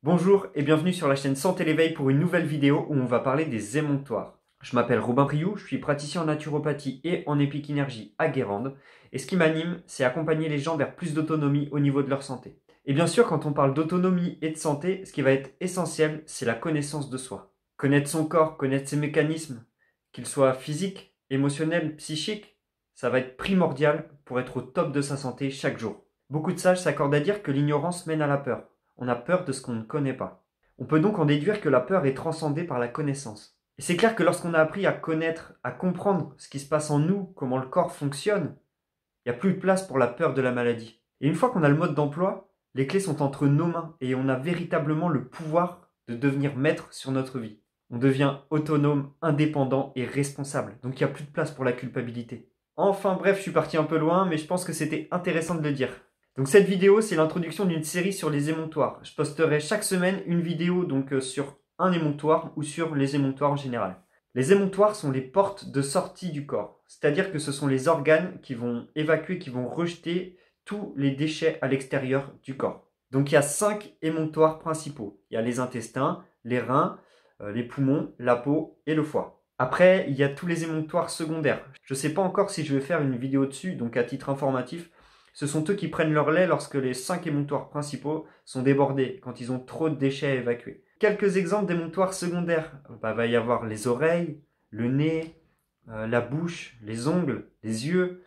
Bonjour et bienvenue sur la chaîne Santé l'éveil pour une nouvelle vidéo où on va parler des émonctoires. Je m'appelle Robin Priou, je suis praticien en naturopathie et en épikinergie à Guérande et ce qui m'anime, c'est accompagner les gens vers plus d'autonomie au niveau de leur santé. Et bien sûr, quand on parle d'autonomie et de santé, ce qui va être essentiel, c'est la connaissance de soi. Connaître son corps, connaître ses mécanismes, qu'ils soient physiques, émotionnels, psychiques, ça va être primordial pour être au top de sa santé chaque jour. Beaucoup de sages s'accordent à dire que l'ignorance mène à la peur. On a peur de ce qu'on ne connaît pas. On peut donc en déduire que la peur est transcendée par la connaissance. Et c'est clair que lorsqu'on a appris à connaître, à comprendre ce qui se passe en nous, comment le corps fonctionne, il n'y a plus de place pour la peur de la maladie. Et une fois qu'on a le mode d'emploi, les clés sont entre nos mains et on a véritablement le pouvoir de devenir maître sur notre vie. On devient autonome, indépendant et responsable. Donc il n'y a plus de place pour la culpabilité. Enfin bref, je suis parti un peu loin, mais je pense que c'était intéressant de le dire. Donc cette vidéo, c'est l'introduction d'une série sur les émonctoires. Je posterai chaque semaine une vidéo sur un émonctoire ou sur les émonctoires en général. Les émonctoires sont les portes de sortie du corps. C'est-à-dire que ce sont les organes qui vont évacuer, qui vont rejeter tous les déchets à l'extérieur du corps. Donc il y a 5 émonctoires principaux. Il y a les intestins, les reins, les poumons, la peau et le foie. Après, il y a tous les émonctoires secondaires. Je ne sais pas encore si je vais faire une vidéo dessus, donc à titre informatif, ce sont eux qui prennent leur lait lorsque les 5 émonctoires principaux sont débordés, quand ils ont trop de déchets à évacuer. Quelques exemples d'émonctoires secondaires. Va y avoir les oreilles, le nez, la bouche, les ongles, les yeux.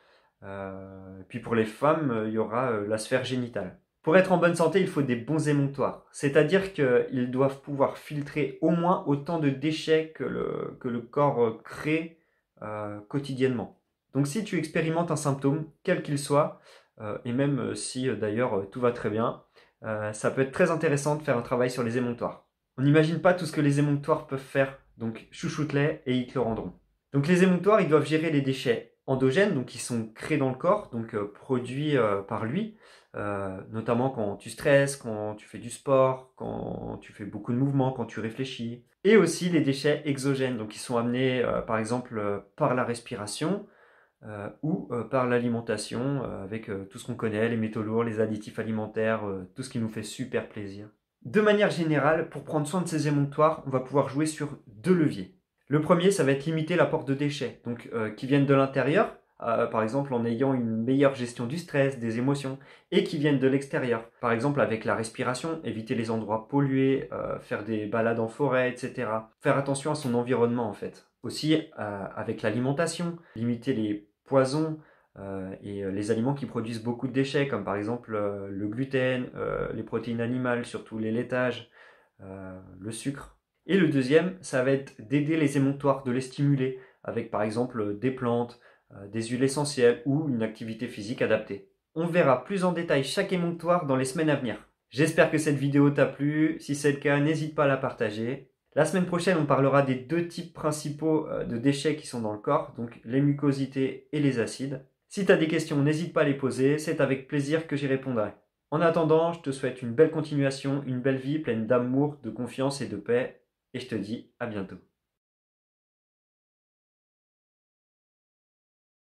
Puis pour les femmes, il y aura la sphère génitale. Pour être en bonne santé, il faut des bons émonctoires. C'est-à-dire qu'ils doivent pouvoir filtrer au moins autant de déchets que le corps crée quotidiennement. Donc si tu expérimentes un symptôme, quel qu'il soit, et même si d'ailleurs tout va très bien, ça peut être très intéressant de faire un travail sur les émonctoires. On n'imagine pas tout ce que les émonctoires peuvent faire, donc chouchoute-les et ils te le rendront. Donc les émonctoires, ils doivent gérer les déchets endogènes, donc qui sont créés dans le corps, donc produits par lui, notamment quand tu stresses, quand tu fais du sport, quand tu fais beaucoup de mouvements, quand tu réfléchis. Et aussi les déchets exogènes, donc qui sont amenés par exemple par la respiration, ou par l'alimentation avec tout ce qu'on connaît, les métaux lourds, les additifs alimentaires, tout ce qui nous fait super plaisir. De manière générale, pour prendre soin de ces émonctoires, on va pouvoir jouer sur 2 leviers. Le premier, ça va être limiter l'apport de déchets, donc qui viennent de l'intérieur, par exemple en ayant une meilleure gestion du stress, des émotions, et qui viennent de l'extérieur. Par exemple avec la respiration, éviter les endroits pollués, faire des balades en forêt, etc. Faire attention à son environnement en fait. Aussi avec l'alimentation, limiter les poisons et les aliments qui produisent beaucoup de déchets, comme par exemple le gluten, les protéines animales, surtout les laitages, le sucre. Et le deuxième, ça va être d'aider les émonctoires, de les stimuler, avec par exemple des plantes, des huiles essentielles ou une activité physique adaptée. On verra plus en détail chaque émonctoire dans les semaines à venir. J'espère que cette vidéo t'a plu, si c'est le cas, n'hésite pas à la partager. La semaine prochaine, on parlera des 2 types principaux de déchets qui sont dans le corps, donc les mucosités et les acides. Si tu as des questions, n'hésite pas à les poser, c'est avec plaisir que j'y répondrai. En attendant, je te souhaite une belle continuation, une belle vie pleine d'amour, de confiance et de paix, et je te dis à bientôt.